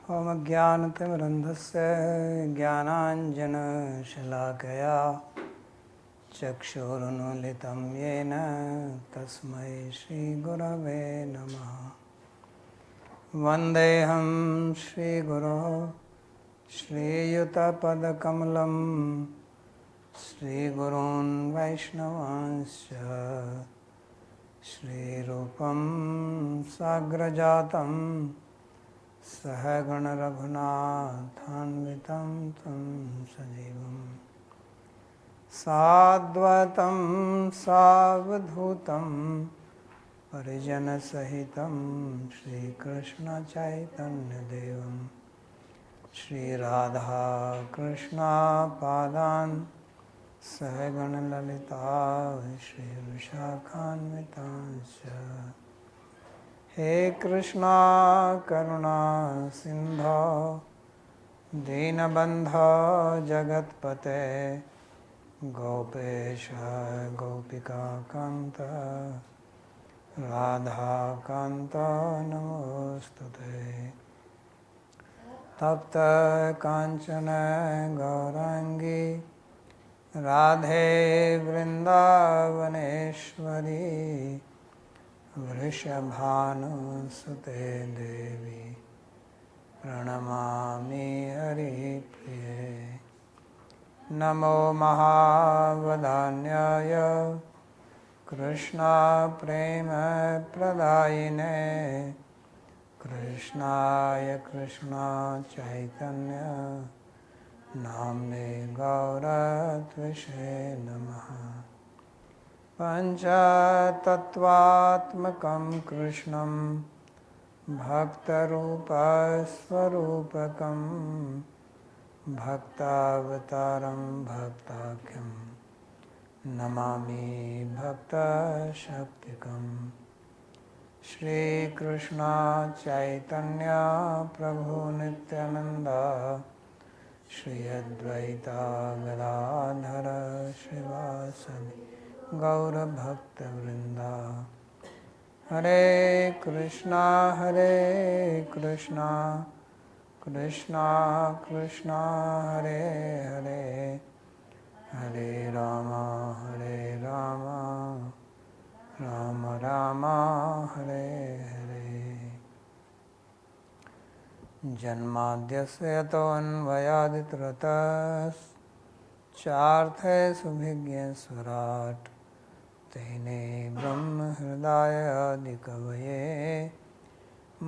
ओमज्ञानतिमिरन्धस्य ज्ञानाञ्जनशलाकया चक्षुरुन्मीलितं येन तस्मै श्रीगुरवे नमः। वन्देऽहं श्रीगुरोः श्रीयुतपदकमलं श्रीगुरून् वैष्णवांश्च श्रीरूपं साग्रजातं सहगण रघुनाथान्वितं तं सजीवं साद्वैतं सावधूतं परिजनसहितं श्रीकृष्णचैतन्यदेवं श्रीराधाकृष्णपादान् सहगण ललिता श्रीविशाखान्वितांश्च। हे कृष्णा करुणा सिंधो दीनबन्धो जगत्पते गोपेश गोपिकान्त राधाकान्त नमोस्तुते। तप्त कांचन गौरांगी राधे वृंदावनेश्वरी वृषभानुसुते देवी प्रणमामि हरिप्रिये। नमो महावदान्याय कृष्णा प्रेम प्रदायिने कृष्णाय कृष्णा चैतन्य नाम्ने गौरत्विषे नमः। पञ्चतत्त्वात्मकं कृष्णं भक्तरूपस्वरूपकं भक्तावतारं भक्ताख्यं नमामि भक्तशक्तिकम्। श्रीकृष्ण चैतन्य प्रभु नित्यानंद श्री अद्वैता गदाधर श्रीवासदि गौरभक्तवृंदा। हरे कृष्णा कृष्णा कृष्णा हरे हरे हरे राम राम राम हरे हरे। जन्माद्यस्य यतोऽन्वयादितरतश्चार्थे सुभिज्ञस्वराट् तेने ब्रह्महृदायादिकवये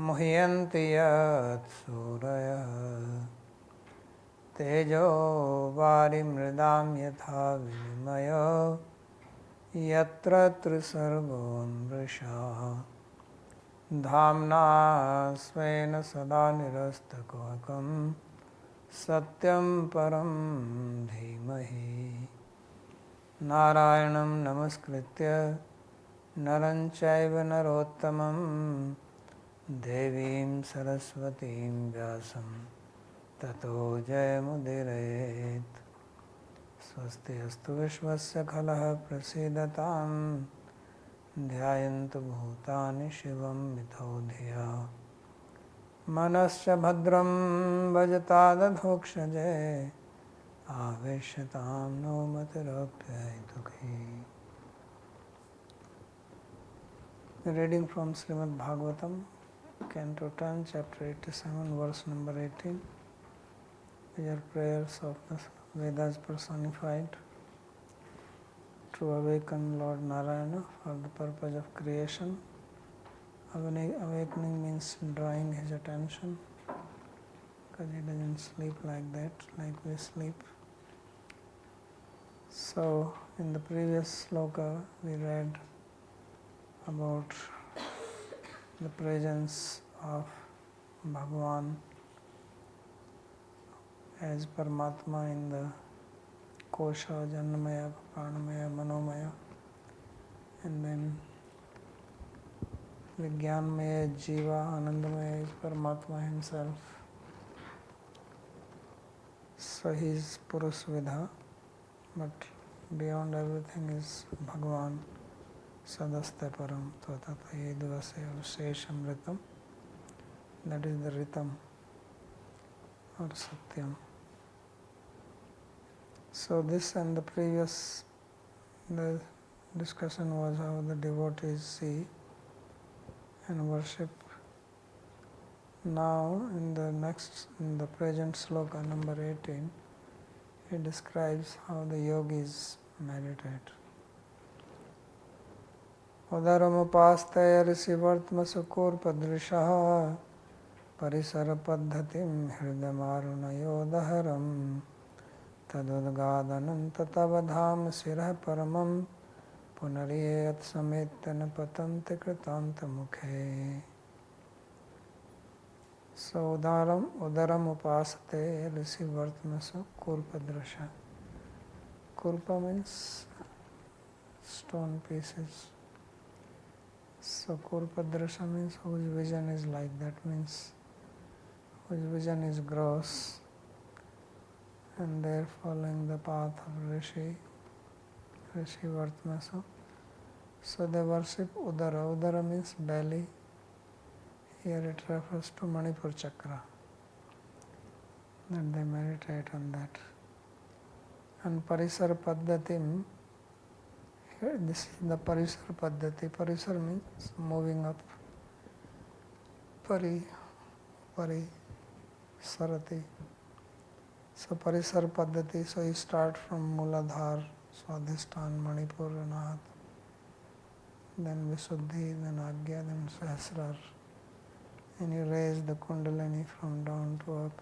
मुह्यन्ति यत्सूरयः। तेजो वारिमृदां यथा विनिमयो यत्र त्रिसर्गो मृषा धाम्ना स्वेन सदा निरस्तकुहकं सत्यं परं धीमहि। नारायणं नमस्कृत्य नरं चैव नरोत्तमं देवीं सरस्वतीं व्यासं ततो जयमुदीरयेत्। स्वस्ति अस्तु विश्वस्य खलः प्रसीदतां ध्यायन्तु भूतानि शिवं मिथो धिया मनश्च भद्रं भजतादधोक्षजे आवेश्यतां no मतिरप्ययितुकी। Reading from Śrīmad-Bhāgavatam, Canto 10, Chapter 87, Verse number 18. These are prayers of the Vedas personified to awaken Lord Narayana for the purpose of creation. Awakening means drawing his attention, because he doesn't sleep like that, like we sleep. So, in the previous sloka, we read about the presence of Bhagavan as Paramatma in the Kosha, Jnanamaya, Pranamaya, Manomaya, and then Vijnanamaya, Jiva, Anandamaya is Paramatma himself. So he is Purusvidha, but beyond everything is Bhagavan. Sadaste param tvatataye divase avsheshamritam. That is the rhythm or Satyam. So this and the previous the discussion was how the devotees see and worship. Now in the present sloka number 18, it describes how the yogis meditate. Udaramupastaya risivartmasu kurpadrishaha parisara paddhatim hridamarunayodaharam tadudgadanantatavadham sirah paramam punariyat samettana patanti kritanta mukhe. So udaram upasate risivartmasu kurpadrasha. Kurpa means stone pieces. So kurpadrasha means whose vision is like that, means whose vision is gross and they are following the path of Rishi Vartmasu. So they worship Udara. Udara means belly. Here it refers to Manipur chakra. That they meditate on that. And Parisar Paddhatim, here this is the Parisar Paddhati. Parisar means moving up. Pari, Sarati. So Parisar Paddhati, so you start from Muladhar, Swadhisthana, Manipur, Anahat, then Visuddhi, then Agya, then Sahasrar. And you raise the Kundalini from down to up.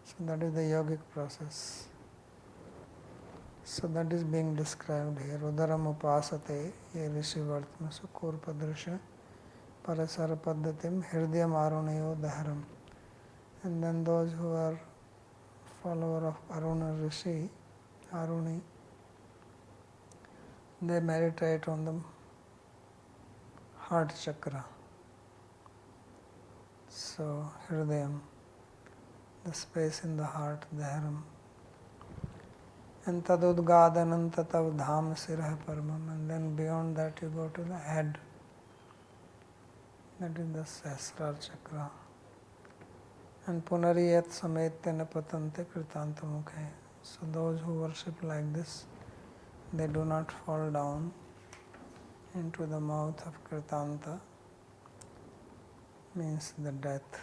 So that is the yogic process. So that is being described here. Udaram upasate ye rishi vartmasu kurpadrisha parasara paddhatim hirdiyam arunayo daharam. And then those who are follower of Aruna Rishi, Aruni, they meditate on the heart chakra. So Hridayam, the space in the heart, Dharam. And Tadudgadanam Tatav Dham Sirah Paramam. And then beyond that you go to the head. That is the Sahasrar chakra. And Punariyat Samettena Patante Kritanta Mukhe. So those who worship like this, they do not fall down into the mouth of Kritanta, means the death.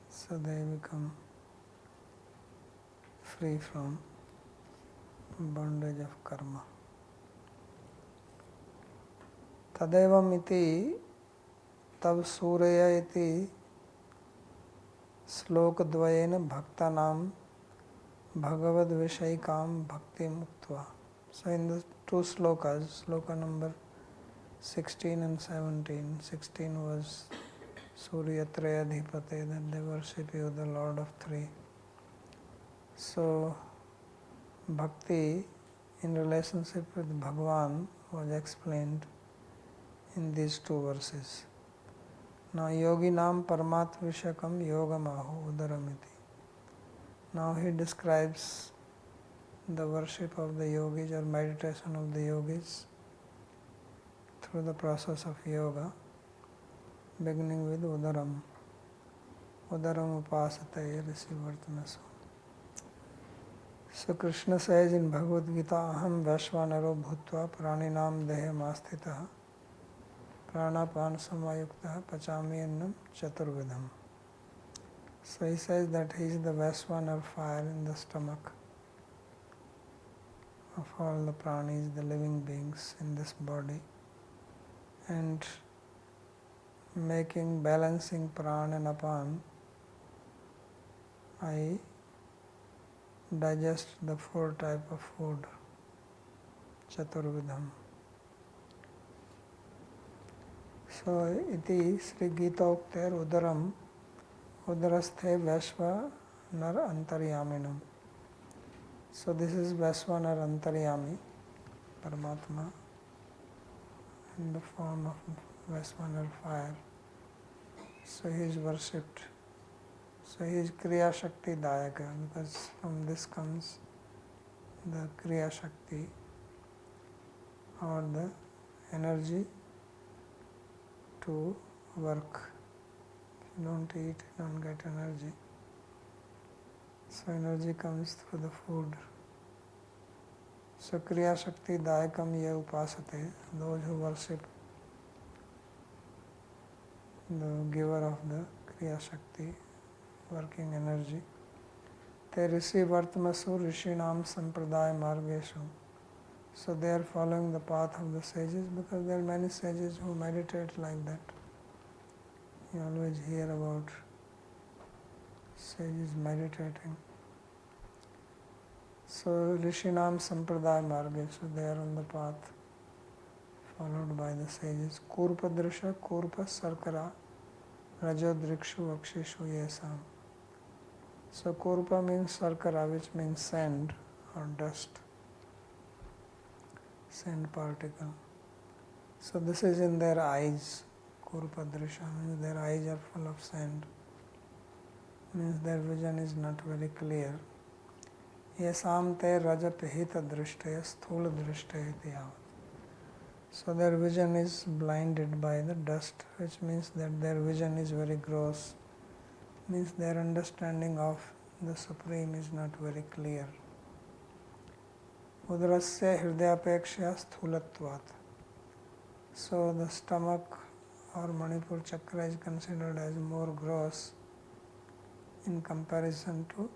So they become free from bondage of karma. Tadevam iti tab surya iti sloka dvayena bhaktanam bhagavad vishaikam bhakti muktva. So in the two slokas, sloka number 16 and 17. 16 was Surya Trayadhipate, that they worship you, the Lord of Three. So bhakti in relationship with Bhagwan was explained in these two verses. Now yoginam paramat vishakam yogamahu udaramiti. Now he describes the worship of the yogis or meditation of the yogis through the process of yoga, beginning with udaram. Udaram upasate risivartanasu. So Krishna says in Bhagavad Gita, aham vaishvanaro bhutva praninam deham astitah pranapan samayuktah pachami annam chaturvidham. So he says that he is the Vaishvanar fire in the stomach of all the pranis, the living beings in this body, and balancing pran and apan, I digest the four type of food, chaturvidham. So iti Sri Gita ukter udaram udarasthe Vaishvanar antaryaminam. So this is Vaishvanar antaryami, Paramatma, in the form of Vaishvanar fire. So he is worshipped. So he is Kriya Shakti Dayaka, because from this comes the Kriya Shakti or the energy to work You don't eat, you don't get energy. So energy comes through the food. So Kriya Shakti Dayakam Ye Upasate, those who worship the giver of the Kriya Shakti, working energy, they receive Vartamasu Rishinam Sampradaya Margeshu. So they are following the path of the sages, because there are many sages who meditate like that. You always hear about sages meditating. So Rishinam Sampradaya Margeshu, they are on the path followed by the sages. Kurpa Drisha, Kurpa Sarkara, Rajodrikshu Vakshishu Yesam. So Kurpa means Sarkara, which means sand or dust, sand particle. So this is in their eyes. Kurpa Drisha means their eyes are full of sand. Means their vision is not very clear. Yesam te rajat hita drishtaya sthula drishtaya iti yavat. So their vision is blinded by the dust, which means that their vision is very gross. Means their understanding of the Supreme is not very clear. Udrasya hridayapekshya sthulatvat. So the stomach or Manipur chakra is considered as more gross in comparison to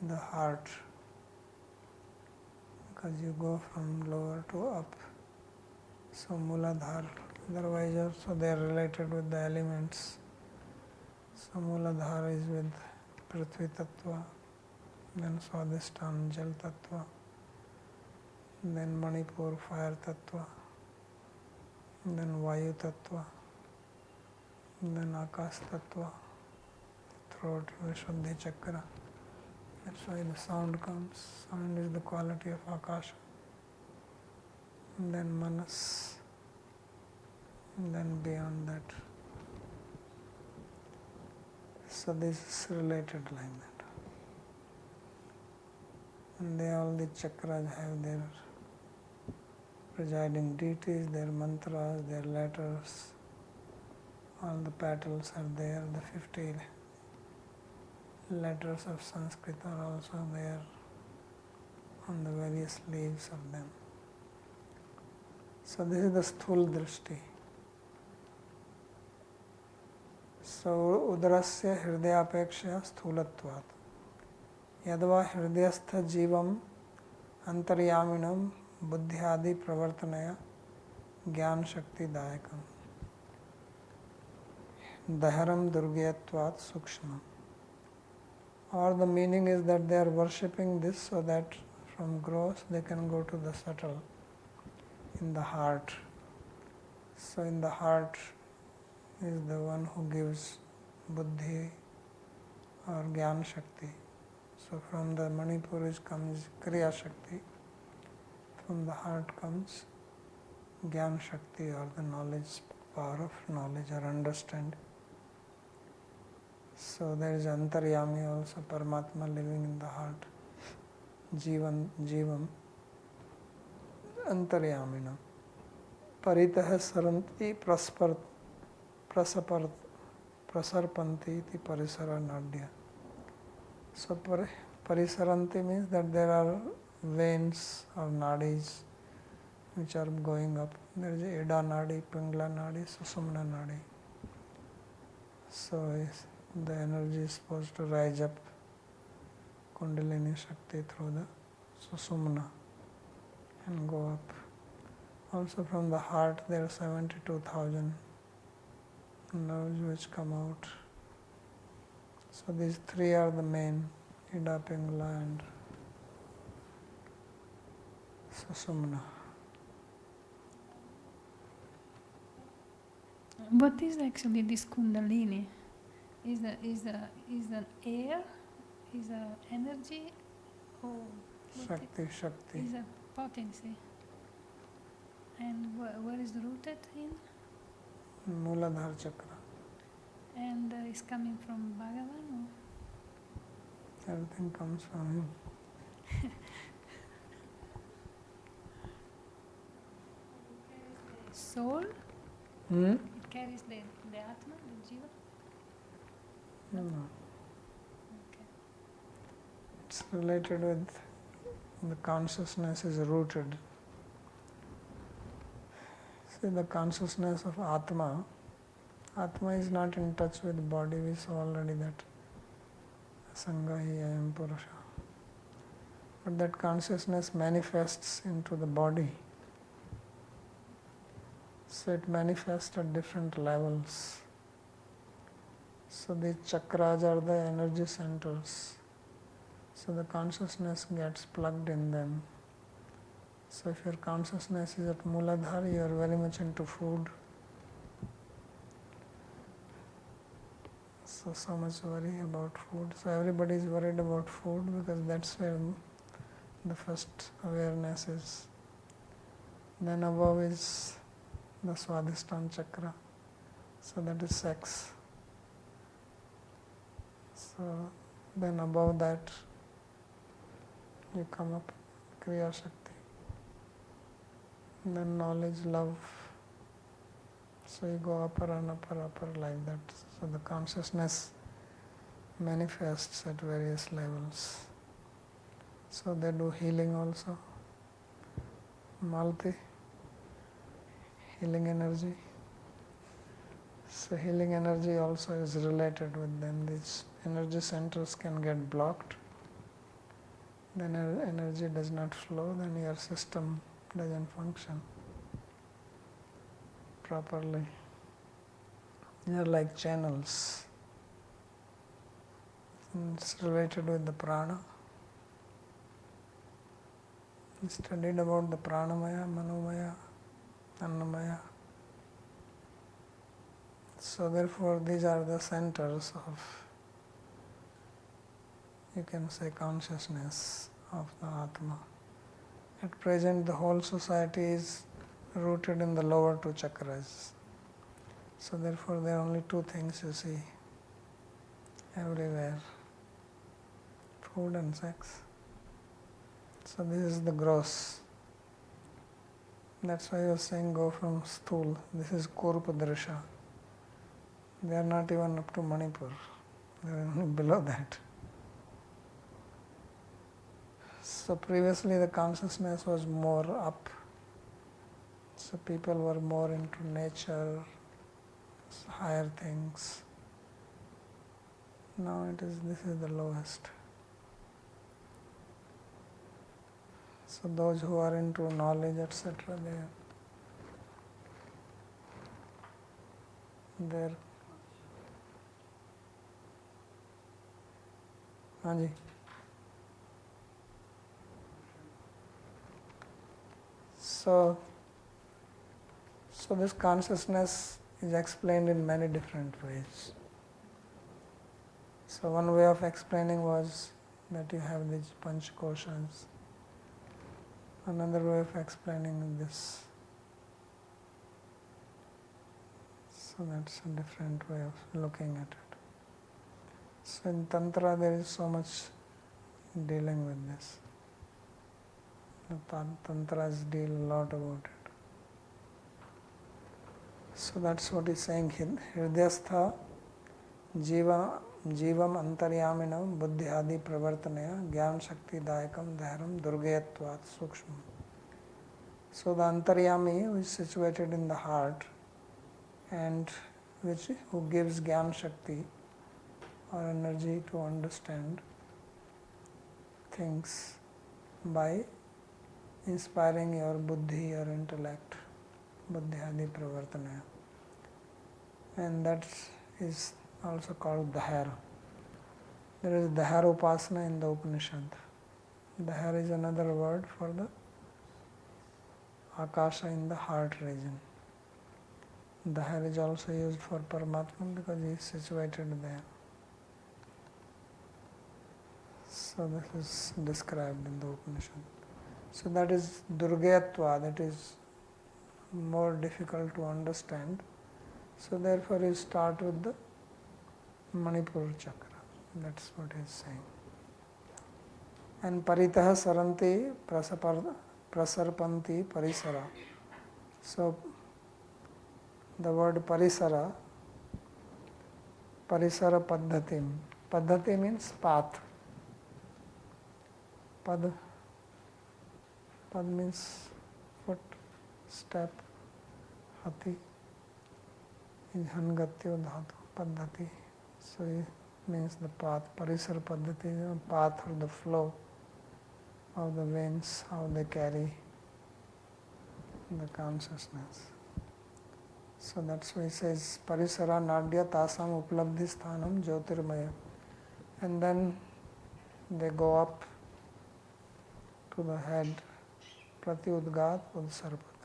the heart, because you go from lower to up. So Muladhara, otherwise also they are related with the elements. So Muladhara is with Prithvi Tattva, then Swadhisthana Jal Tattva, then Manipur Fire Tattva, then Vayu Tattva, then Akash Tattva, throat Vishuddhi Chakra. That's why the sound comes. Sound is the quality of Akasha. And then Manas, and then beyond that. So this is related like that. And all the chakras have their presiding deities, their mantras, their letters. All the petals are there, the 50 letters of Sanskrit are also there on the various leaves of them. So this is the sthul drishti. So udrasya hridayapekshya sthulatvat. Yadva hridayastha jivam antaryaminam buddhyadi pravartanaya jnana shakti dayakam. Daharam durgyatvat sukshma. Or the meaning is that they are worshipping this so that from gross they can go to the subtle in the heart. So in the heart is the one who gives buddhi or jnana shakti. So from the Manipur comes Kriya Shakti, from the heart comes Jnana Shakti or the knowledge, power of knowledge or understanding. So there is Antaryami also, Paramatma living in the heart, Jivam, Antaryamina. Paritah saranti prasarpanti iti parisara nadya. So parisaranti means that there are veins or nadis which are going up. There is Ida Nadi, Pingla Nadi, Susumna Nadi. So the energy is supposed to rise up Kundalini Shakti through the Susumna and go up. Also from the heart there are 72,000 nerves which come out. So these three are the main, Ida, Pingla and Susumna. What is actually this Kundalini? Is the air? Is the energy? Or Shakti. Is a potency? And where is rooted in? Muladhara Chakra. And is coming from Bhagavan? Or? Everything comes from him. Soul? Hmm? It carries the Atma, the Jiva? No. Okay. It's related with the consciousness is rooted. See, the consciousness of Atma. Atma is not in touch with the body. We saw already that Sangahi Ayam Purusha. But that consciousness manifests into the body. So it manifests at different levels. So the chakras are the energy centers. So the consciousness gets plugged in them. So if your consciousness is at Mooladhara, you are very much into food. So much worry about food. So everybody is worried about food because that's where the first awareness is. Then above is the Swadhisthana chakra. So that is sex. So then above that you come up Kriya Shakti. Then knowledge, love. So you go upper and upper like that. So the consciousness manifests at various levels. So they do healing also. Malti, healing energy. So healing energy also is related with them. These energy centers can get blocked. Then energy does not flow, then your system doesn't function properly. They are like channels. It's related with the prana. We studied about the pranamaya, manomaya, annamaya. So therefore these are the centers of, you can say, consciousness of the Atma. At present the whole society is rooted in the lower two chakras. So therefore there are only two things you see everywhere: food and sex. So this is the gross. That's why I was saying go from stool. This is Kurpadrisha. They are not even up to Manipur. They are only below that. So previously the consciousness was more up. So people were more into nature, higher things. Now this is the lowest. So those who are into knowledge, etc., they're Anji. So this consciousness is explained in many different ways. So one way of explaining was that you have these panchakoshas. Another way of explaining this. So that's a different way of looking at it. So in Tantra there is so much dealing with this. The Tantras deal a lot about it. So that's what he's saying. Hridayastha Jiva Jivam Antaryaminam Buddhi Adi Pravartanaya Gyan Shakti Dayakam Dharam Durgayatvat Sukshma. So the Antaryami, who is situated in the heart and who gives Gyan Shakti or energy to understand things by inspiring your buddhi or intellect, buddhi adi pravartanaya. And that is also called Dahara. There is Dahara Upasana in the Upanishad. Dahara is another word for the Akasha in the heart region. Dahara is also used for Paramatma because he is situated there. So this is described in the Upanishad. So that is Durgayatva, that is more difficult to understand. So therefore you start with the Manipur chakra. That's what he is saying. And Paritaha Saranti Prasarpanti Parisara. So the word Parisara Parisara Paddhatim. Paddhati means path. Pad means foot, step. Hati is Hangatyo Dhatu, Paddhati. So it means the path. Parisara Paddhati is the path or the flow of the veins, how they carry the consciousness. So that's why he says Parisara Nadya Tasam Uplabdhi Sthanam Jyotirmaya. And then they go up to the head, Prati Udgat Udsarpat.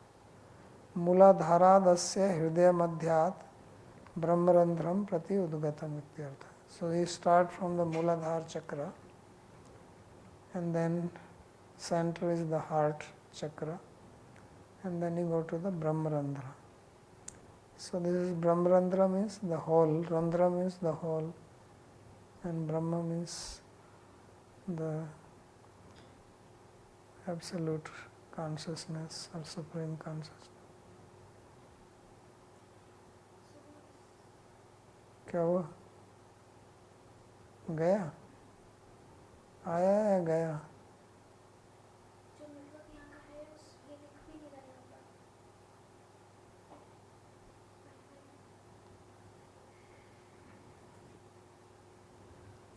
Muladharadasya Hridaya Madhyat Brahmarandhram Prati Udgatam Ityartha. So you start from the Muladhara chakra, and then center is the heart chakra, and then you go to the Brahmarandhra. So this is Brahmarandhra means the whole, Randhra means the whole, and Brahma means the absolute consciousness or supreme consciousness. क्या हुआ? गया? आया या गया? जो मतलब यहाँ का है ये दिख भी नहीं रहा यहाँ पर।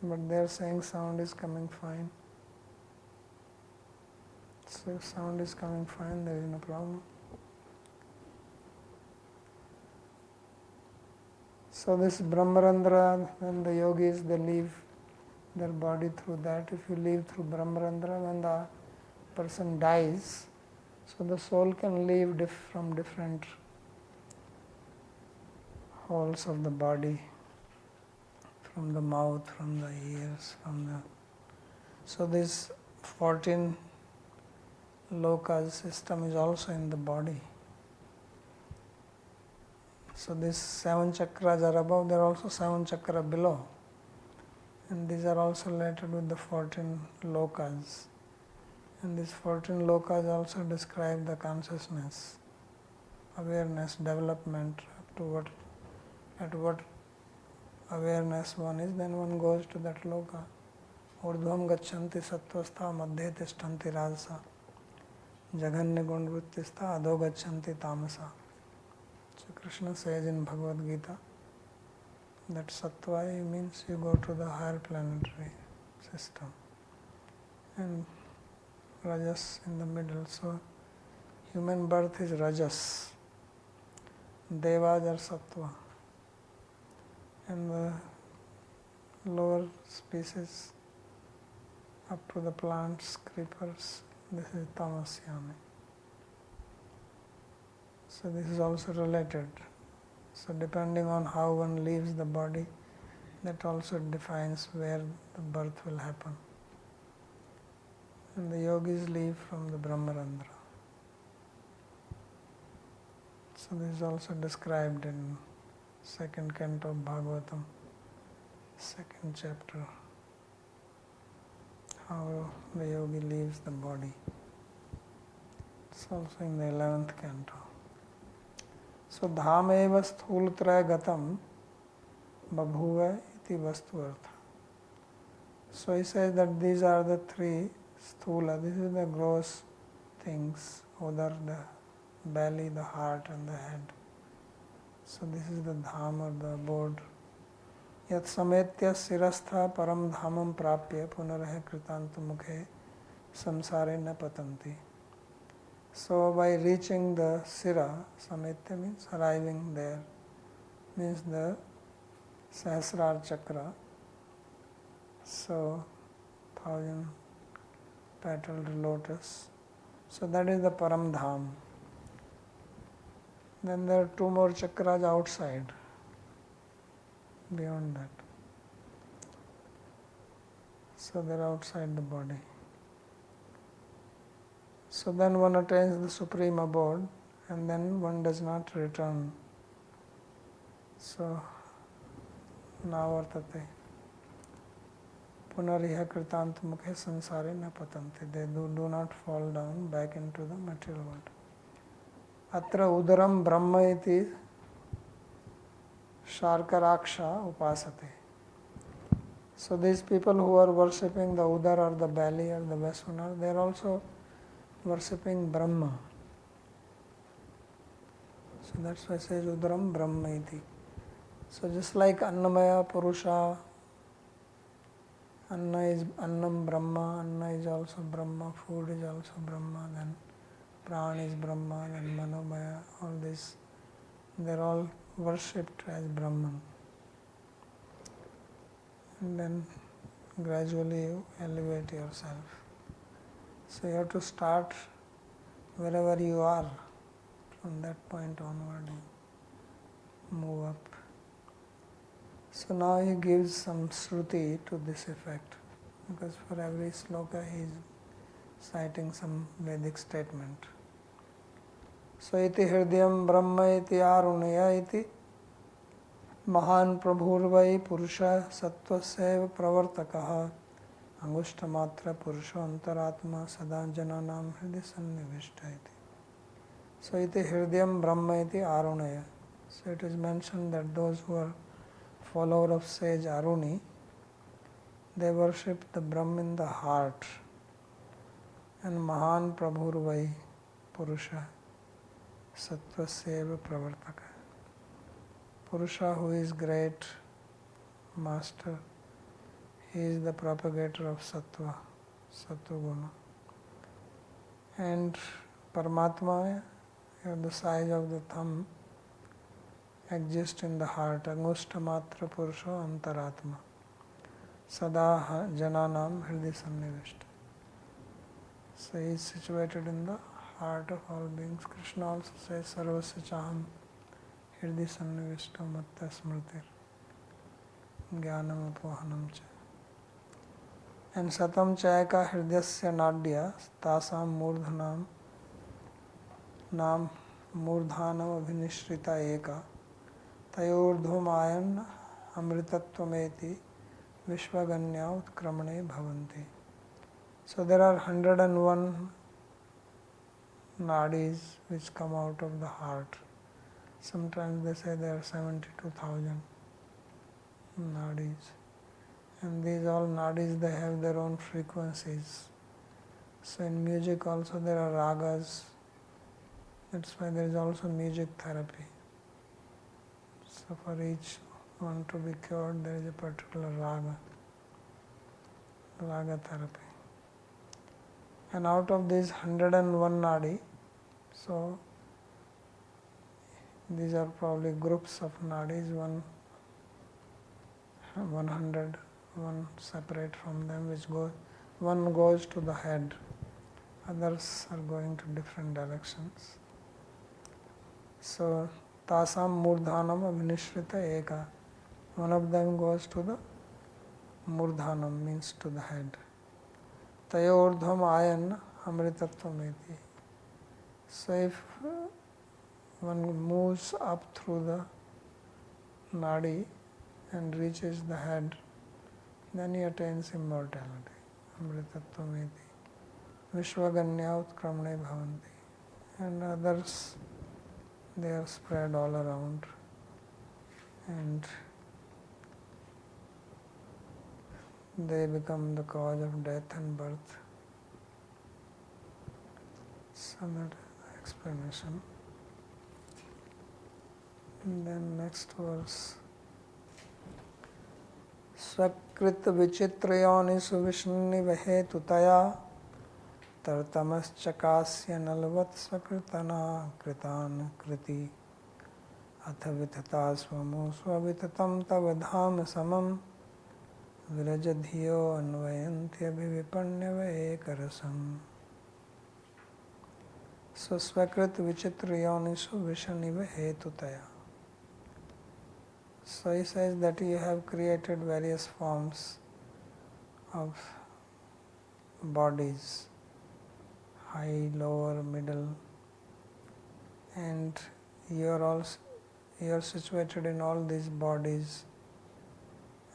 But they are saying sound is coming fine. So if sound is coming fine, there is no problem. So this Brahmarandhra, when the yogis, they leave their body through that. If you leave through Brahmarandhra, when the person dies, so the soul can leave from different holes of the body, from the mouth, from the ears, So this 14 lokas system is also in the body. So these 7 chakras are above, there are also 7 chakras below. And these are also related with the 14 lokas. And these 14 lokas also describe the consciousness, awareness, development, at what awareness one is, then one goes to that loka. Urdhvam gacchanti sattvastha madhye tishtanti rajasa jaghanya gunvrittistha adho gacchanti tamasa. So Krishna says in Bhagavad Gita that sattva means you go to the higher planetary system, and rajas in the middle. So human birth is rajas, devas are sattva, and the lower species up to the plants, creepers, this is tamasyami. So this is also related. So depending on how one leaves the body, that also defines where the birth will happen. And the yogis leave from the Brahmarandhra. So this is also described in second canto of Bhagavatam, second chapter, how the yogi leaves the body. It's also in the 11th canto. So dham eva sthulatraya gatam babhuva iti vastuartha. So he says that these are the 3 sthula, this is the gross things, udar, the belly, the heart and the head. So this is the dham or the abode. Yat sametya sirastha param dhamam prapya punaraha kritantu mukhe samsare na patanti. So by reaching the sira, sametya means arriving there, means the Sahasrara chakra. So 1000 petaled lotus. So that is the Param Dham. Then there are 2 more chakras outside, beyond that. So they are outside the body. So then one attains the supreme abode, and then one does not return. So navartate punariha kritantu mukhe samsare na patanti. They do not fall down back into the material world. Atra udaram brahma iti Sharkaraksha upasate. So these people who are worshipping the Udar or the belly or the Vasunar, they are also worshipping Brahma. So that's why it says Udaram Brahma iti. So just like Annamaya Purusha, Anna is Annam Brahma, Anna is also Brahma, food is also Brahma, then Pran is Brahma, then Manomaya, all this, they're all worshipped as Brahman. And then gradually you elevate yourself. So you have to start wherever you are. From that point onward you move up. So now he gives some Shruti to this effect, because for every sloka he is citing some Vedic statement. So iti hridayam brahma iti arunaya iti mahan prabhurvai purusha sattvaseva pravartakaha angushtamatra purusha antaratma sada jananam hridaya sannivishta iti. So iti hridayam brahma iti arunaya. So it is mentioned that those who are follower of sage Aruni, they worship the Brahma in the heart. And Mahan Prabhurvai Purusha Sattvaseva Pravartaka. Purusha, who is great master, he is the propagator of Sattva, Sattva Guna. And Paramatma, the size of the thumb, exists in the heart. Angushtamatra Purusha Antaratma. Sada Jananam Hridaya Sannivishta. So he is situated in the heart of all beings. Krishna also says Sarvasya Chaham Hridaya Sannivishta Matta Smritir Jnanam Apohanam Cha. And Satam Chayaka Hridayasya Nadya Tasam Murdhanam Nam Murdhanam Abhinishrita Eka Tayordhumayan Amritatvameti Vishwaganya Utkramane Bhavanti. So there are 101 nadis which come out of the heart. Sometimes they say there are 72,000 nadis. And these all nadis, they have their own frequencies. So in music also there are ragas. That's why there is also music therapy. So for each one to be cured, there is a particular raga therapy. And out of these 101 nadi, so these are probably groups of nadis, 100, one separate from them, which one goes to the head, others are going to different directions. So Tasam Murdhanam Abhinishrita Eka. One of them goes to the Murdhanam, means to the head. Tayordham Ayan Amritatvameti. So if one moves up through the nadi and reaches the head, then he attains immortality. Amritatvameti. Vishwaganya Utkramane Bhavanti. And others, they are spread all around. And they become the cause of death and birth. So that is the explanation. And then next verse. Svakrit vichitrayonisu vishnivahe tutaya tartamaschakasya nalvat svakritana kritan kriti atha vitata svamo svavitatam tavadham samam Virajadhiyo anvayanti abhivipanyava ekarasam. So Svakrit Vichitrayonisu Vishaniva Hetutaya. So he says that you have created various forms of bodies, high, lower, middle, and you are situated in all these bodies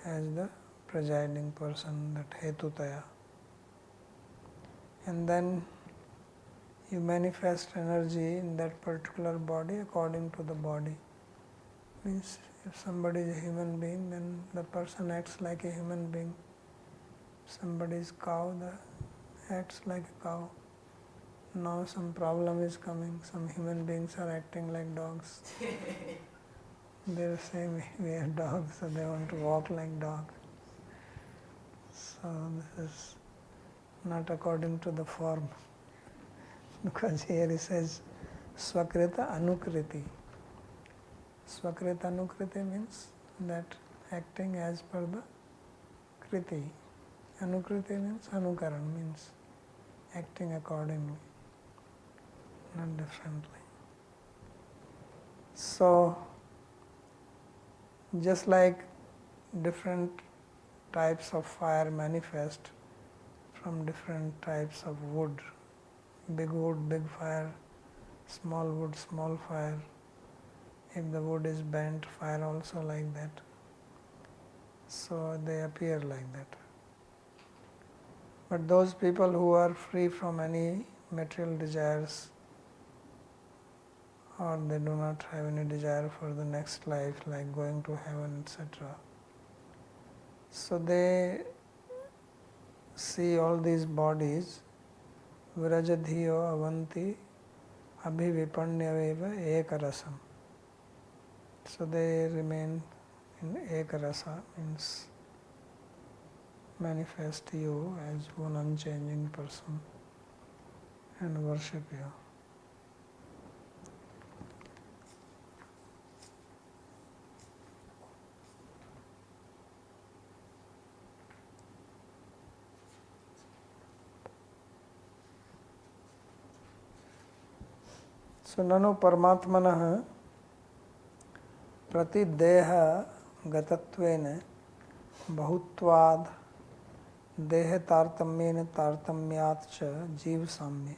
as the presiding person, that Hetutaya. And then you manifest energy in that particular body according to the body. Means If somebody is a human being, then the person acts like a human being. If somebody is cow, the acts like a cow. Now some problem is coming. Some human beings are acting like dogs. They say we are dogs, so they want to walk like dog. So this is not according to the form. Because here he says Swakrita Anukriti. Swakrita Anukriti means that acting as per the Kriti. Anukriti means Anukaran, means acting accordingly, not differently. So, just like different types of fire manifest from different types of wood, big wood, big fire, small wood, small fire. If the wood is bent, fire also like that. So they appear like that. But those people who are free from any material desires, or they do not have any desire for the next life, like going to heaven, etc. So they see all these bodies, virajadhiyo avanti abhivipanyaveva ekarasam. So they remain in ekarasa, means manifest you as one unchanging person and worship you. So nanu paramatmanah प्रतिदेह गतत्वेन बहुत्वाद देह तारतम्येन तारतम्यात् च जीव साम्ये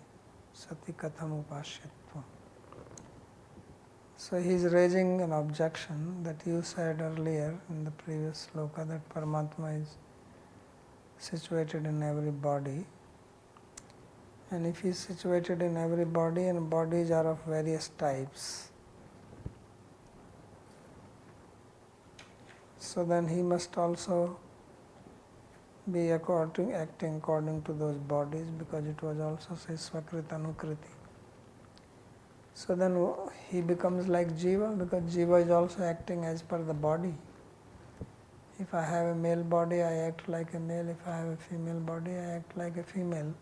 सति कथम उपास्यत्वम्. So he is raising an objection that you said earlier in the previous sloka that Paramatma is situated in every body, and if he is situated in every body and bodies are of various types, so then he must also be acting according to those bodies, because it was also says Swakrita Anukriti. So then he becomes like Jiva, because Jiva is also acting as per the body. If I have a male body, I act like a male. If I have a female body, I act like a female.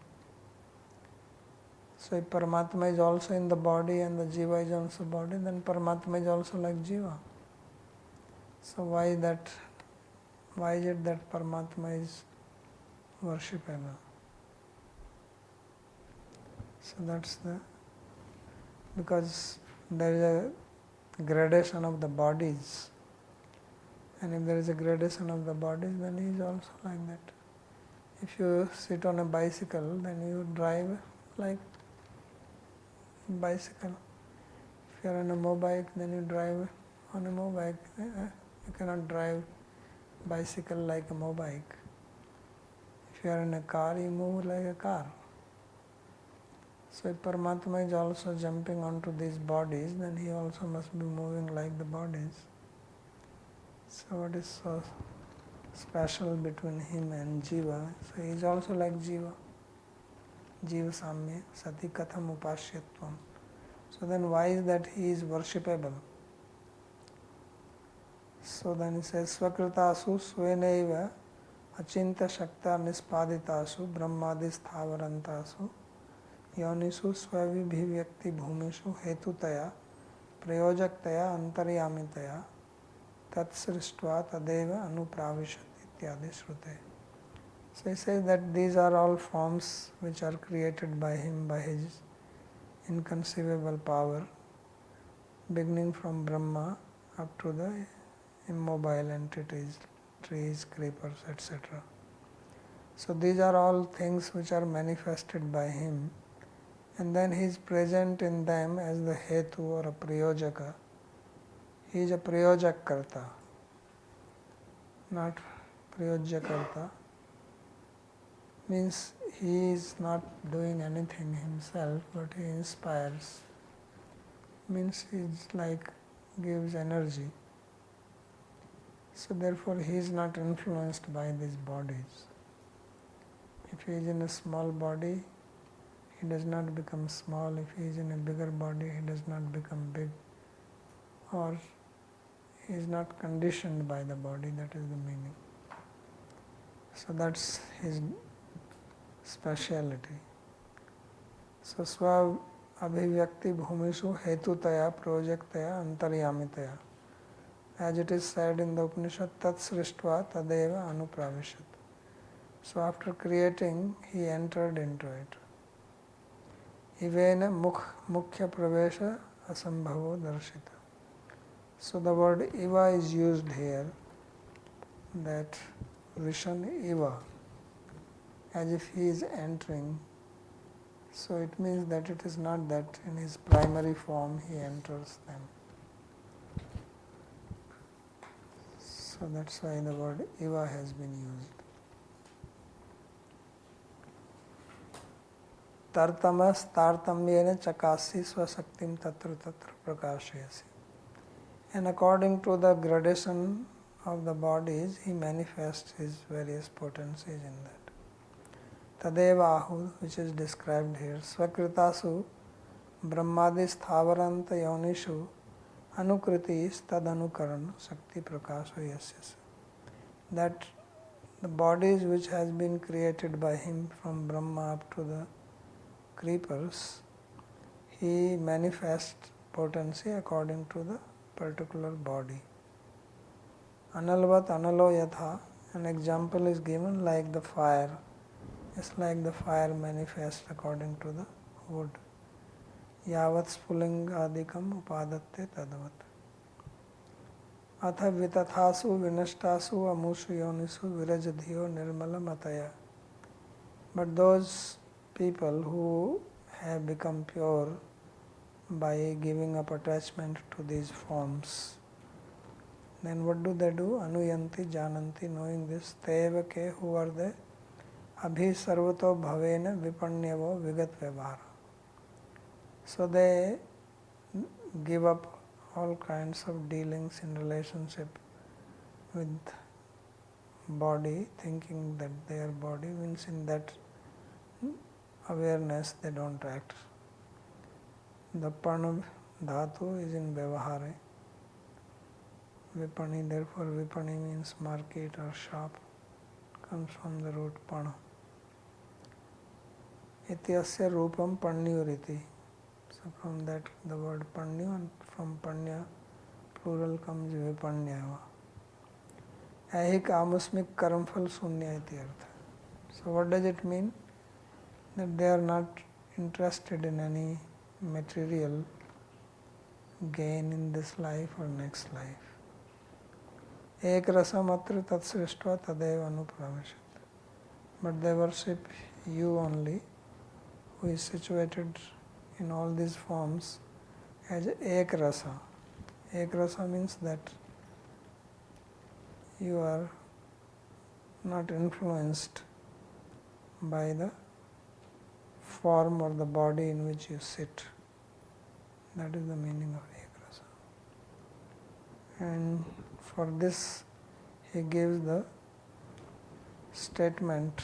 So if Paramatma is also in the body and the Jiva is also body, then Paramatma is also like Jiva. So why is it that Paramatma is worshipable? So that's because there is a gradation of the bodies, and if there is a gradation of the bodies, then he is also like that. If you sit on a bicycle, then you drive like bicycle. If you are on a motorbike, then you drive on a motorbike. You cannot drive bicycle like a motorbike. If you are in a car, you move like a car. So if Paramatma is also jumping onto these bodies, then he also must be moving like the bodies. So what is so special between him and Jiva? So he is also like Jiva. Jiva Samya Sati Katham Upashyatvam. So then why is that he is worshipable? So then he says Swakritasu Svenaiva Achinta Shakta Nispaditasu Brahmadi Sthavarantasu Yonisu Swavibhivyakti Bhumishu Hetutaya Prayojaktaya Antaryamitaya Tatsrištva Tadeva Anupravishati Ityadi Shrute. So he says that these are all forms which are created by him by his inconceivable power, beginning from Brahma up to the immobile entities, trees, creepers, etc. So these are all things which are manifested by him, and then he is present in them as the Hetu or a Prayojaka. He is a Prayojak Karta, not Prayojakarta. Means he is not doing anything himself, but he inspires. Means he is like gives energy. So therefore he is not influenced by these bodies. If he is in a small body, he does not become small. If he is in a bigger body, he does not become big. Or he is not conditioned by the body, that is the meaning. So that's his speciality. So swa abhivyakti bhumishu hetutaya projektaya antaryamitaya. As it is said in the Upanishad, tat srishtva tadeva anupravishat. So after creating, he entered into it. Ivena mukhya pravesha asambhavo darshita. So the word iva is used here, that Vishan iva, as if he is entering. So it means that it is not that in his primary form he enters them. So that's why the word iva has been used. Tartamas tartamyena chakasi swasaktim tatra tatra prakashayasi. And according to the gradation of the bodies, he manifests his various potencies in that. Tadeva ahu, which is described here, svakritasu brahmadi sthavaranta yonishu anukriti stadanukaran shakti prakasho yasyasa. That the bodies which has been created by him from Brahma up to the creepers, he manifests potency according to the particular body. Analvat analo yatha, an example is given like the fire. Just like the fire manifests according to the wood. Yavat spulingadikam upadatte tadavat. Atha vitathasu vinashtasu amushu yonisu virajadhiyo nirmala mataya. But those people who have become pure by giving up attachment to these forms, then what do? Anuyanti jananti, knowing this, tevake, who are they? Abhi sarvato bhavena vipanyavo vigat vyavahara. So they give up all kinds of dealings in relationship with body, thinking that their body means in that awareness they don't act. The pana dhatu is in vyavahare. Vipani, therefore vipani means market or shop, comes from the root pana. Ityasya rupam panyuriti. So from that the word panyu, and from panya plural comes vipanyava. Ahik amusmik karamphal sunya iti artha. So what does it mean? That they are not interested in any material gain in this life or next life. Ek rasamatra tat srishtva tadeva anupravishat. But they worship you only, who is situated in all these forms as ek rasa. Ek rasa means that you are not influenced by the form or the body in which you sit. That is the meaning of ek rasa. And for this he gives the statement,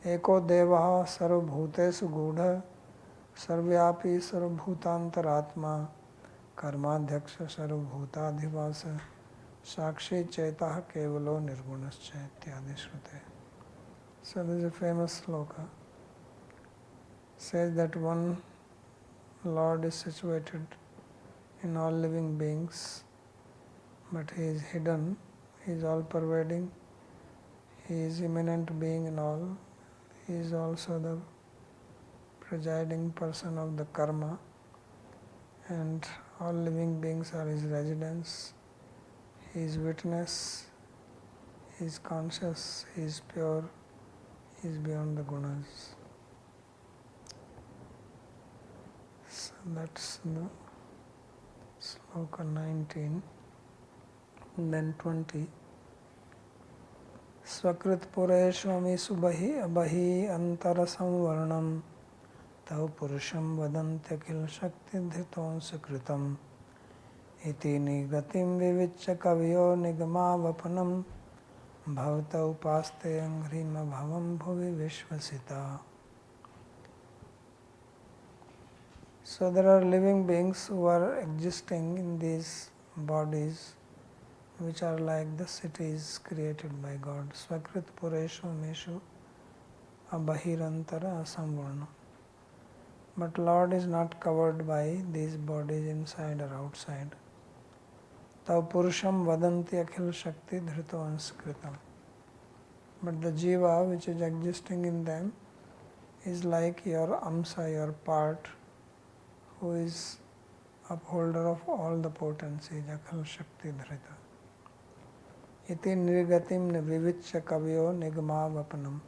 eko devaha sarvabhutesu gudha sarvyapi sarvabhutantaratma karmadhyaksha sarvabhutadhivasa sakshi chaitah kevalo nirgunascha ityadi shrute. So there is a famous sloka, says that one Lord is situated in all living beings, but he is hidden, he is all pervading, he is immanent being in all, he is also the presiding person of the karma, and all living beings are his residents. He is witness, he is conscious, he is pure, he is beyond the gunas. So that's the sloka 19. And then 20. Swakrit pureshwami subhahi abhahi antara samvarnam tav purusham vadantya kil shakti dhriton sakritam Iti nigatim vivicha kavyo nigamavapanam bhavata upaste angrima bhavam bhuvi vishvasita. So there are living beings who are existing in these bodies which are like the cities created by God. Svakrit pureshu meshu abahirantara asamvarna. But Lord is not covered by these bodies inside or outside. Tav purusham vadanti akhil shakti dhrito anskritam. But the Jiva which is existing in them is like your amsa, your part, who is upholder of all the potencies, akhil shakti dhrita. Iti nirgatim vivichya kavyo nigamavapanam.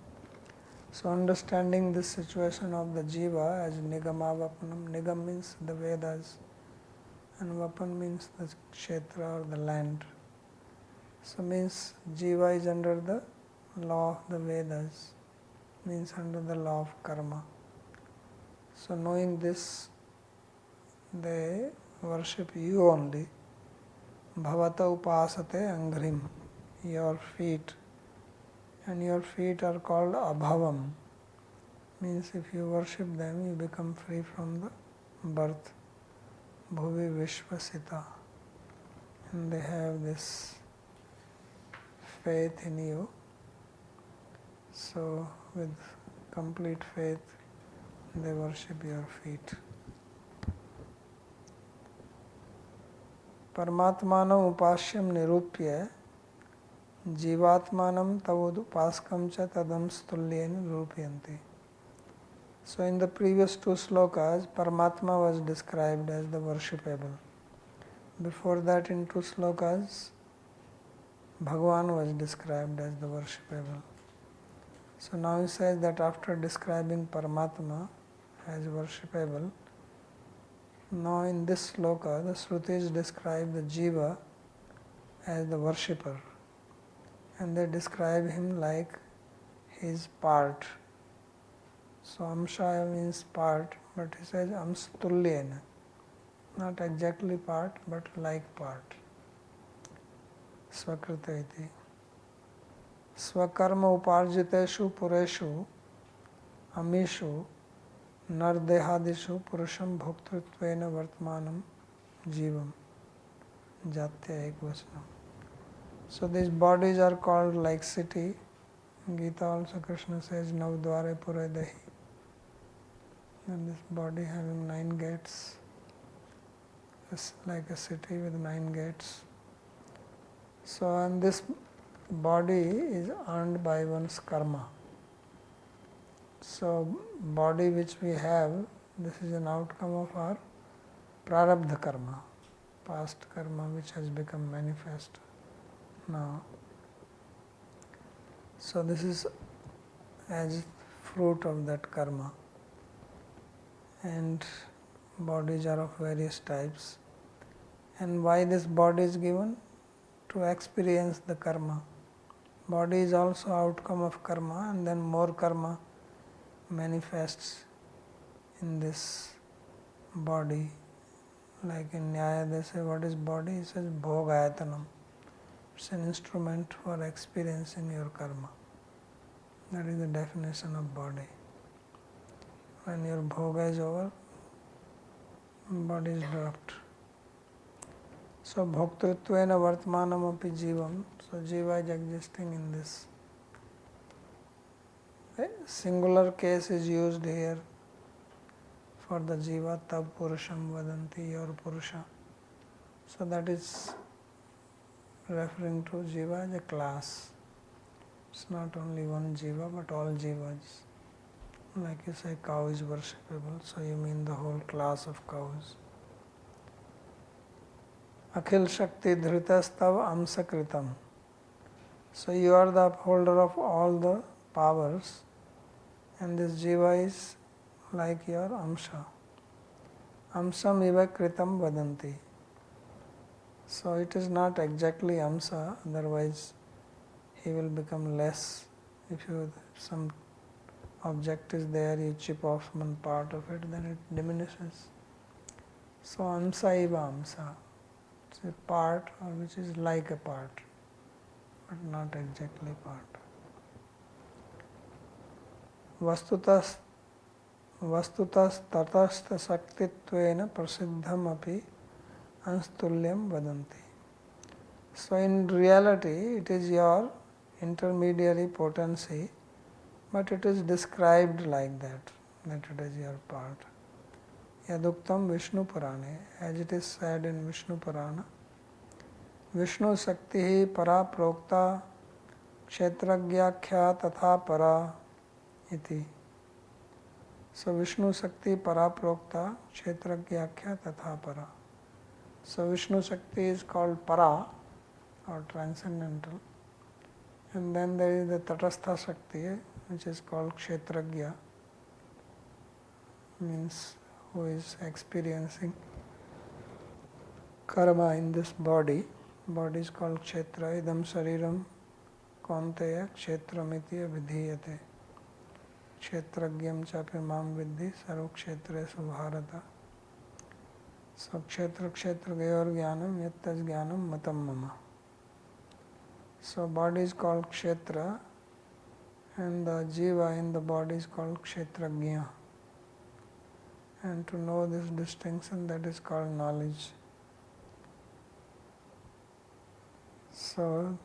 So understanding this situation of the Jiva as nigamavapanam, nigam means the Vedas and vapan means the kshetra or the land. So means Jiva is under the law of the Vedas, means under the law of karma. So knowing this, they worship you only. Bhavata upasate anghrim, your feet. And your feet are called abhavam. Means if you worship them, you become free from the birth. Bhuvi vishvasita. And they have this faith in you. So with complete faith, they worship your feet. Paramatmanam upashyam nirupya Jivatmanam tavodupaskam cha tadam stulyena rupyanti. So in the previous two slokas, Paramatma was described as the worshipable. Before that in two slokas, Bhagavan was described as the worshipable. So now he says that after describing Paramatma as worshipable, now in this sloka, the Shrutis describe the Jiva as the worshipper. And they describe him like his part. So amsha means part, but he says amstulyena, not exactly part, but like part. Svakrita iti. Svakarma uparjiteshu pureshu amishu nardehadishu purusham bhoktritvena vartmanam jivam jatya ekvasnam. So these bodies are called like city. In Gita also Krishna says Navdvare Puredahi. And this body having 9 gates, is like a city with 9 gates. So and this body is earned by one's karma. So body which we have, this is an outcome of our prarabdha karma, past karma which has become manifest now. So this is as fruit of that karma. And bodies are of various types. And why this body is given? To experience the karma. Body is also outcome of karma, and then more karma manifests in this body. Like in Nyaya they say, what is body? He says bhogayatanam. It's an instrument for experiencing your karma. That is the definition of body. When your bhoga is over, body is dropped. So bhoktritvena vartmanam api jivam. So jiva is existing in this. Singular case is used here for the jiva, tab purusham vadanti, your purusha. So that is referring to jiva as a class. It's not only one jiva but all jivas. Like you say cow is worshipable, so you mean the whole class of cows. Akhil Shakti Dhritastav Amsakritam. So you are the upholder of all the powers, and this jiva is like your amsha. Amsam iva kritam vadanti. So it is not exactly amsa, otherwise he will become less. If some object is there, you chip off one part of it, then it diminishes. So amsa iva amsa. It's a part or which is like a part, but not exactly part. Vastutas tatastha shaktitvena prasiddham api anstulyam vadanti. So in reality it is your intermediary potency, but it is described like that it is your part. Yaduktam Vishnu Purane, as it is said in Vishnu Purana, Vishnu Shakti para prokta kshetragyakya tatha para iti. So Vishnu Shakti para prokta kshetragyakya tatha para. So Vishnu Shakti is called para or transcendental, and then there is the Tatastha Shakti which is called kshetragya, means who is experiencing karma in this body. Body is called kshetra. Idam shariram kaunteya kshetramiti vidhiyate. Kshetragyam chapi mam vidhi sarva kshetresu bharata. So kshetra gayor jnanam yattas jnanam matam mama. So body is called kshetra and the jiva in the body is called kshetragya. And to know this distinction, that is called knowledge. So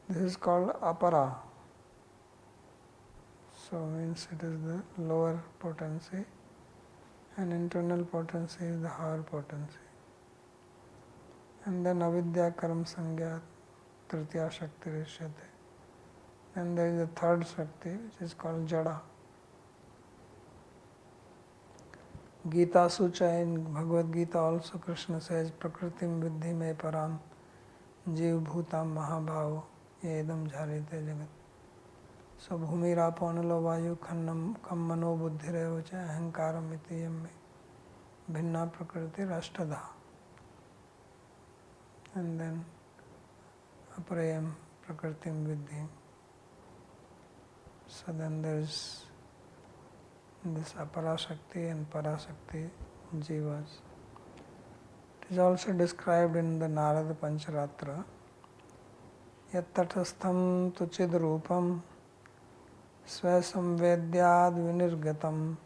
this is called apara. So means it is the lower potency, and internal potency is the higher potency. And then avidya karam sangya tritiya shakti rishyate. Then there is the third shakti which is called jada. Gita Sucha, in Bhagavad Gita also Krishna says, Prakritim Vidhi me param Jiv Bhutam Mahabhavo Yedam Jharite Jagat. So Bhumi Rapanalo Vayu Khannam Kammano Buddhirevo Cha Ahankaram Iti Yamme Bhinna Prakriti Rashtadha. And then Aprayam Prakritim Vidhi. So then there is this Aparashakti and Parashakti Jivas. It is also described in the Narada Pancharatra. Yattathastham tuchid rupam svasamvedyad vinirgatam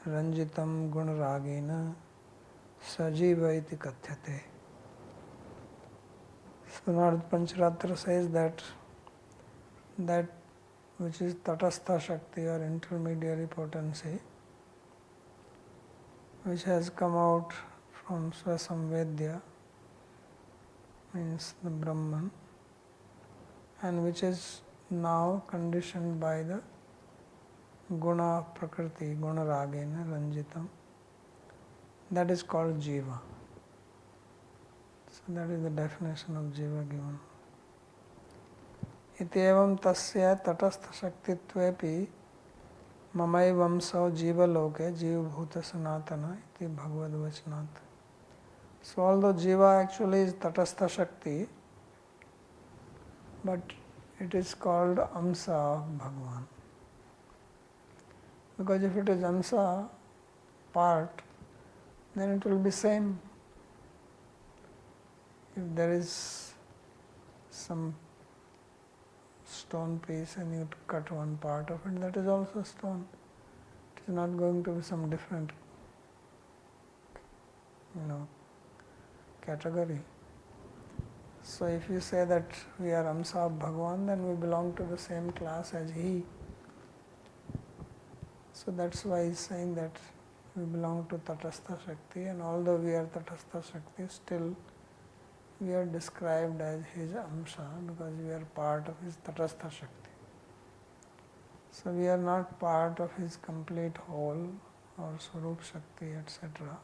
ranjitam gunaragena sajiva iti kathyate. So Narada Pancharatra says that which is Tatastha Shakti or intermediary potency, which has come out from Svasamvedya, means the Brahman, and which is now conditioned by the Guna Prakriti, Guna Ragena, Ranjitam. That is called Jiva. So that is the definition of Jiva given. Ityevam tasya tatastha shaktitvepi mamayvamso jiva loke jiva bhuta sanatana iti bhagavad vachanat. So although jiva actually is tatastha shakti, but it is called amsa of Bhagavan. Because if it is amsa, part, then it will be same. If there is some stone piece and you cut one part of it, that is also stone. It is not going to be some different, category. So if you say that we are Amsa of Bhagavan, then we belong to the same class as he. So that's why he's saying that we belong to Tatastha Shakti, and although we are Tatastha Shakti, still we are described as his Amsa because we are part of his Tatastha Shakti. So we are not part of his complete whole or Swarup Shakti, etc.,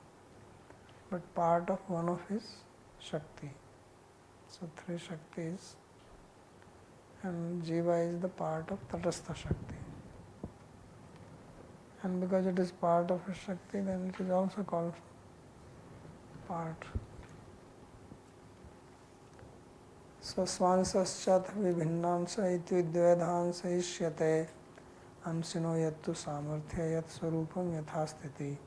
but part of one of his Shakti. So three Shaktis, and Jiva is the part of Tatastha Shakti. And because it is part of his Shakti, then it is also called part. So svansaschat vibhinnansa iti dvedhansa ishyate ansino yattu samarthya yat swarupam yathasthiti.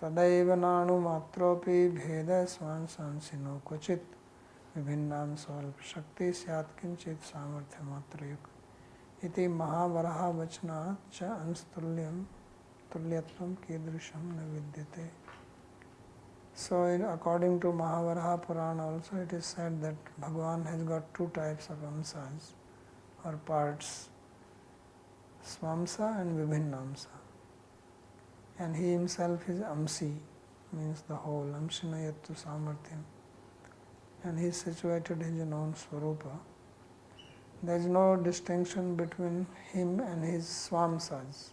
Tadaiva nanu matropi bheda svansansino kvachit vibhinnam svalpa shakti syat kinchit samarthya matrayuk iti mahavaraha vachna cha anstulyam tulyatvam kidrisham na vidyate. So according to Mahavaraha Purana also it is said that Bhagavan has got two types of amsas or parts, Swamsa and Vibhinnamsa. And he himself is Amsi, means the whole, Amsinayattu Samarthyam. And he is situated in his own Swarupa. There is no distinction between him and his Swamsas.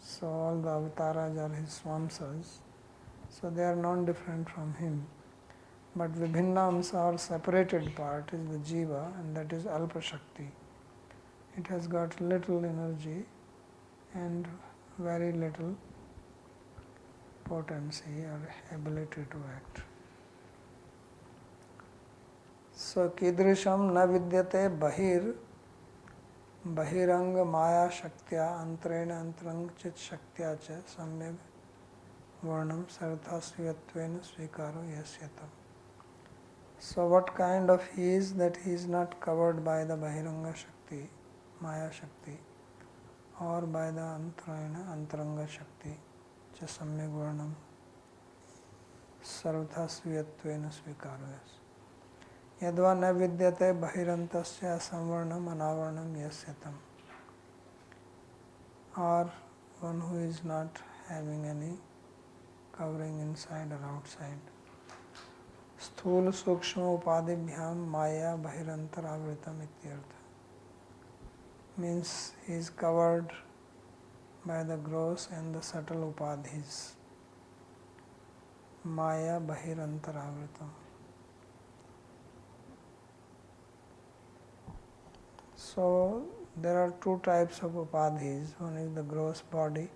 So all the avatars are his Swamsas. So they are non-different from him. But Vibhinnamsa or separated part is the Jiva, and that is Alpa Shakti. It has got little energy and very little potency or ability to act. So Kidrisham na vidyate bahiranga maya shaktya antrena antrang chit shaktya cha samyag varnam sarthasviyatvena svikaro yasyatam. So what kind of he is that he is not covered by the bahiranga shakti, maya shakti, or by the antaranga shakti, cha samyag varnam sarvthasviyatvena svikarayas. Yadva na vidyate bahirantasya samvarnam anavarnam yasyatam. Or one who is not having any covering inside or outside. Sthula sukshma upadibhyam maya bahirantaravritam ityartha. Means he is covered by the gross and the subtle upadhis. Maya bahirantaravritam. So there are two types of upadhis. One is the gross body,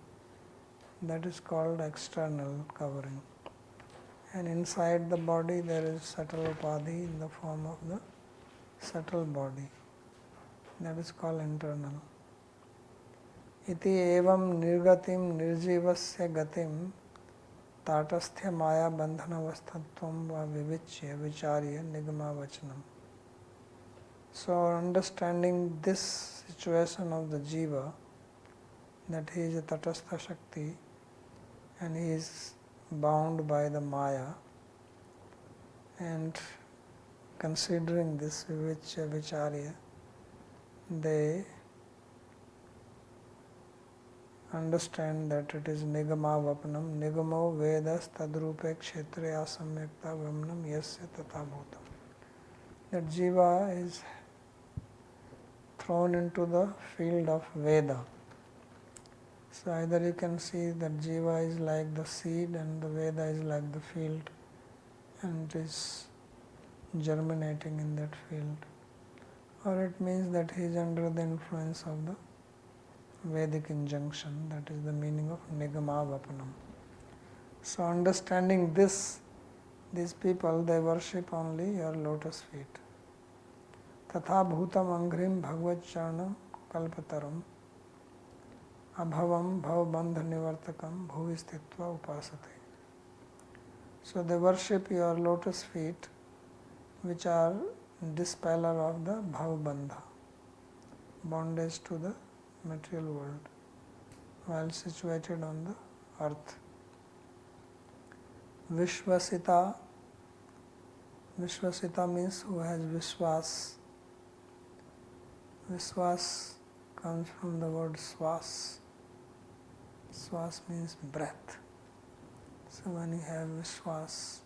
that is called external covering. And inside the body there is subtle upadhi in the form of the subtle body. That is called internal. Iti evam nirgatim nirjivasya gatim tatasthya maya bandhanavastatvam va vivichya vicharya nigama vachanam. So understanding this situation of the Jiva, that he is a tatastha Shakti and he is bound by the Maya, and considering this vivichya vicharya, they understand that it is nigama vapnam, nigamo vedas tadrupe kshetre asamyakta vamnam yasya tatha bhutam. That Jiva is thrown into the field of Veda. So either you can see that Jiva is like the seed and the Veda is like the field, and it is germinating in that field. Or it means that he is under the influence of the Vedic injunction, that is the meaning of Nigama Vapanam. So understanding this, these people, they worship only your lotus feet. Tatha bhutam anghrim bhagavad charanam kalpataram abhavam bhavabandha nivartakam bhuvistitva upasate. So they worship your lotus feet, which are dispeller of the bhavabandha, bondage to the material world, while situated on the earth. Vishvasita. Vishvasita means who has Vishwas. Vishwas comes from the word swas. Swas means breath. So when you have Vishwas,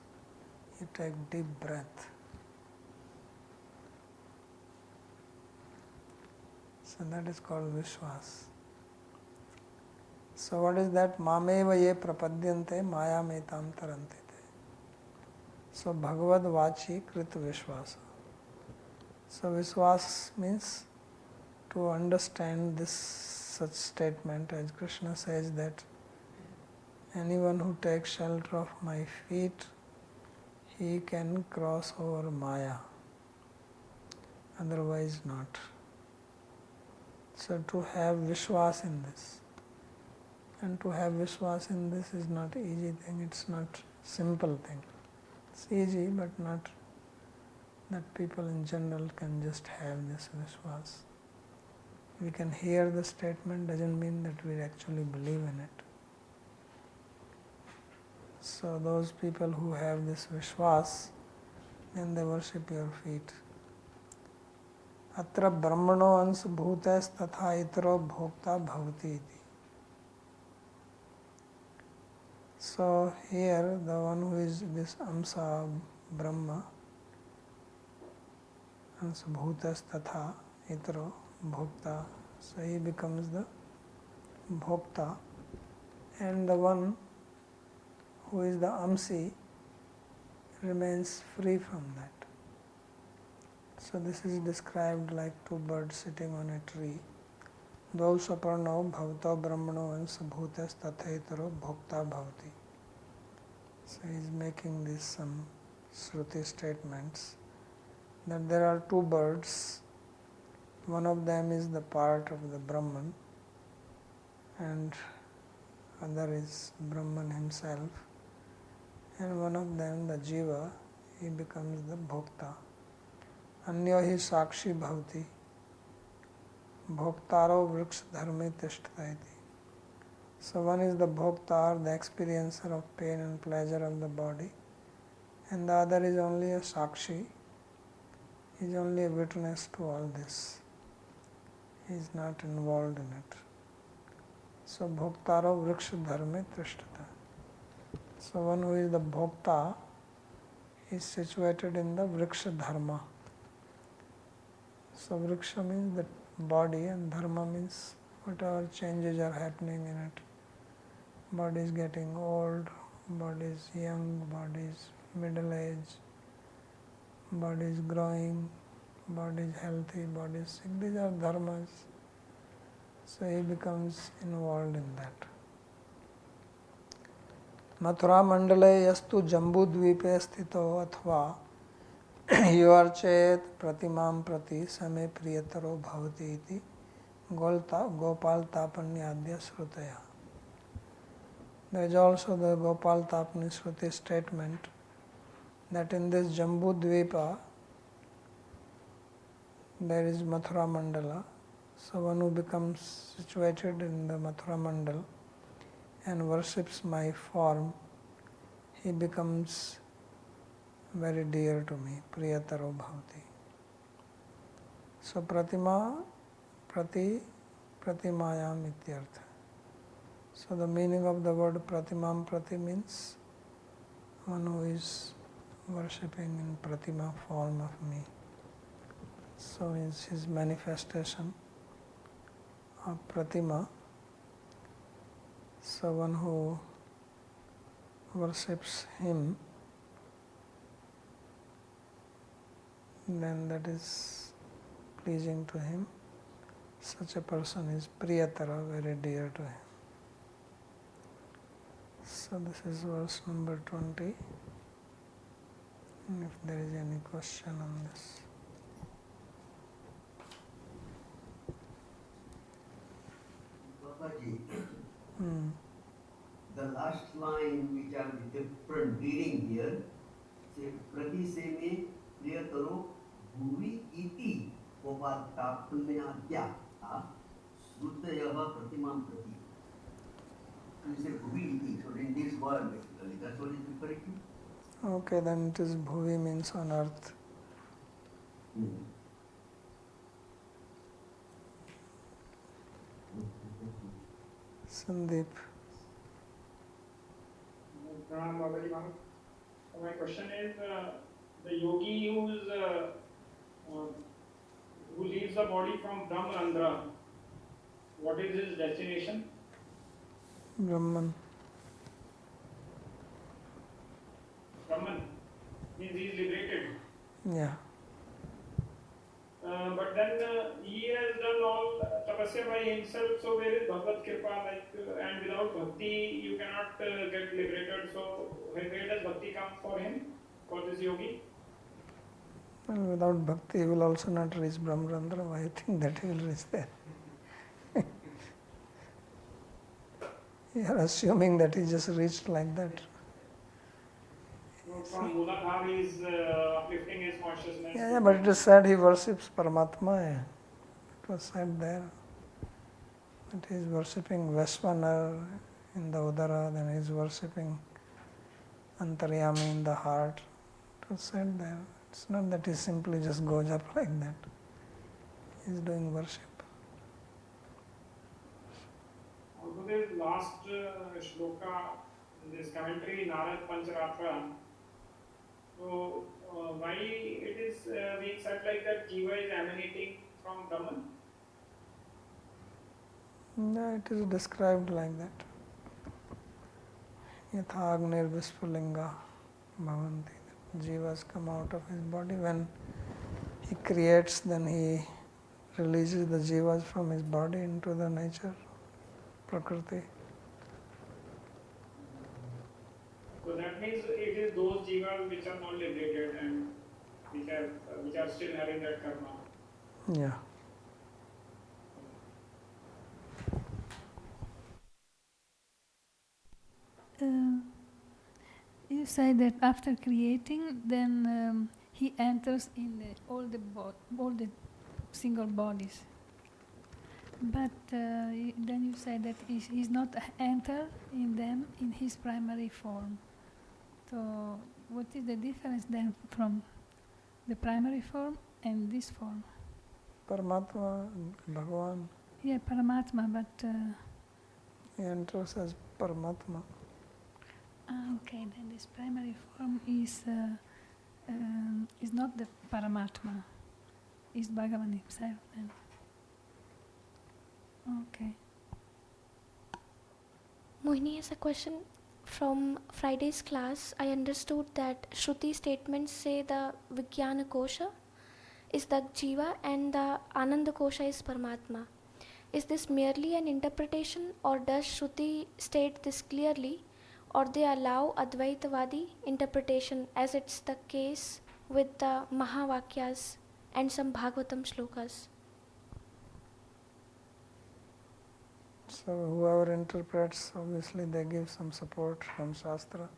you take deep breath. So that is called Vishwas. So what is that? Mameva ye prapadyante mayam etam tarantite. So Bhagavad Vachi Krit Vishwasa. So Vishwas means to understand this such statement, as Krishna says that anyone who takes shelter of my feet, he can cross over Maya, otherwise not. So to have Vishwas in this. And to have Vishwas in this is not easy thing, it's not simple thing. It's easy, but not that people in general can just have this Vishwas. We can hear the statement, doesn't mean that we actually believe in it. So those people who have this Vishwas, then they worship your feet. Atra brahmano ans bhutas tatha itaro bhokta bhavati iti. So here the one who is this Amsa Brahma, ans bhutas tatha itaro bhokta, so he becomes the bhokta, and the one who is the Amsi remains free from that. So this is described like two birds sitting on a tree. Dvau saparno bhavto brahmano ans bhutas tathaitaro bhokta bhavati. So he is making these some Shruti statements that there are two birds. One of them is the part of the Brahman and other is Brahman himself. And one of them, the Jiva, he becomes the Bhokta. Anyo hi sakshi bhavati. Bhoktaro vriksha dharme tishthaiti. So one is the Bhoktar, the experiencer of pain and pleasure of the body, and the other is only a Sakshi. He is only a witness to all this. He is not involved in it. So Bhoktaro vriksha dharme tishtata. So one who is the Bhokta is situated in the vriksha dharma. So vriksha means the body and dharma means whatever changes are happening in it. Body is getting old, body is young, body is middle age, body is growing, body is healthy, body is sick. These are dharmas. So he becomes involved in that. Mathura mandale yastu jambudvipe sthito athva yuarchet pratimam prati same priyataro bhavati iti gopal tapanyadya shrutaya. There is also the Gopal Tapani Shruti statement that in this Jambu Dvipa there is Mathura Mandala. So one who becomes situated in the Mathura Mandal and worships my form, he becomes very dear to me, Priyataro Bhavati. So Pratima, Pratimayam ityartha. So the meaning of the word Pratimam Prati means one who is worshipping in Pratima form of me. So is his manifestation of Pratima. So one who worships him, then that is pleasing to him. Such a person is Priyatara, very dear to him. So this is verse number 20. And if there is any question on this. Babaji, the last line which are the different reading here, say Prati Seme Priyataro Bhuvi Iti Kopatapanyadya Srutayaha Pratimam Prati. So you say Bhuvi Iti, so in this word basically, that's what is referring to? Okay, then it is Bhuvi means on earth. Sandeep. Babaji, my question is the yogi who leaves the body from Brahmanandra, what is his destination? Brahman. Brahman means he is liberated. Yeah. But then he has done all tapasya by himself, so where is Bhagavad Kripa? And without bhakti you cannot get liberated. So where does bhakti come for him, for this yogi? Well, without bhakti he will also not reach Brahmarandra. Why you think that he will reach there? You are assuming that he just reached like that. So from Muladhara he is uplifting his consciousness. Yeah, but it is said he worships Paramatma. It was said there that he is worshipping Veshwanar in the Udara, then he is worshipping Antaryami in the heart. It was said there. It's not that he simply just goes up like that. He is doing worship. Also, this last shloka, this commentary, Narad Pancharatra. So, why it is being said like that Jiva is emanating from Brahman? No, it is described like that. Yatha Agnir Vispulinga Bhavanti. Jivas come out of his body. When he creates, then he releases the jivas from his body into the nature, Prakriti. So that means it is those jivas which are not liberated and which are still having that karma. Yeah. You say that after creating, then he enters in all the single bodies. But then you say that he's not enter in them in his primary form. So what is the difference then from the primary form and this form? Paramatma, Bhagavan, Yeah, Paramatma, but he enters as Paramatma. okay, then this primary form is not the Paramatma, is Bhagavan himself then. Okay. Mohini has a question from Friday's class. I understood that Shruti statements say the Vijnana Kosha is the Jiva and the Ananda Kosha is Paramatma. Is this merely an interpretation, or does Shruti state this clearly, or they allow Advaitavadi interpretation as it's the case with the Mahavakyas and some Bhagavatam shlokas? So whoever interprets, obviously they give some support from Shastra.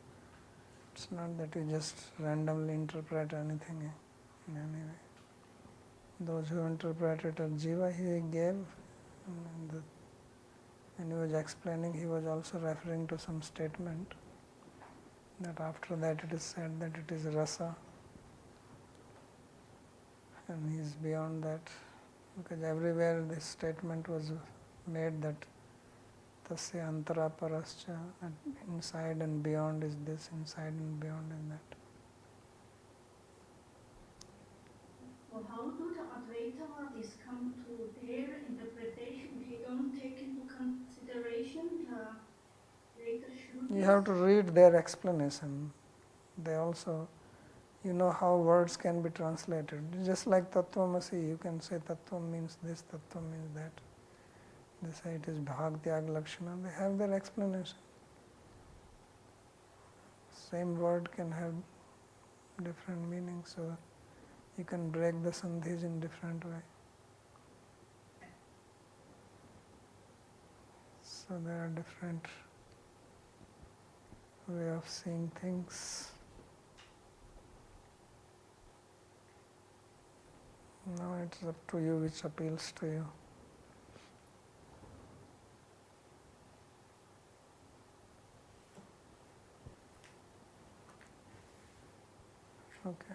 It's not that you just randomly interpret anything in any way. Those who interpret it as Jiva, he gave, and when he was explaining, he was also referring to some statement that after that it is said that it is Rasa, and he is beyond that, because everywhere this statement was made that Tasya Antara Parascha, that inside and beyond is this, inside and beyond is that. Well, how do the Advaitavadis come to their interpretation? They don't take into consideration the later Shrutis? You have to read their explanation. They also, you know how words can be translated. Just like Tattvamasi, you can say Tattvam means this, Tattvam means that. They say it is Bhag Tyag Lakshana. They have their explanation. Same word can have different meanings, so you can break the sandhis in different way. So there are different way of seeing things. Now it's up to you which appeals to you. Okay.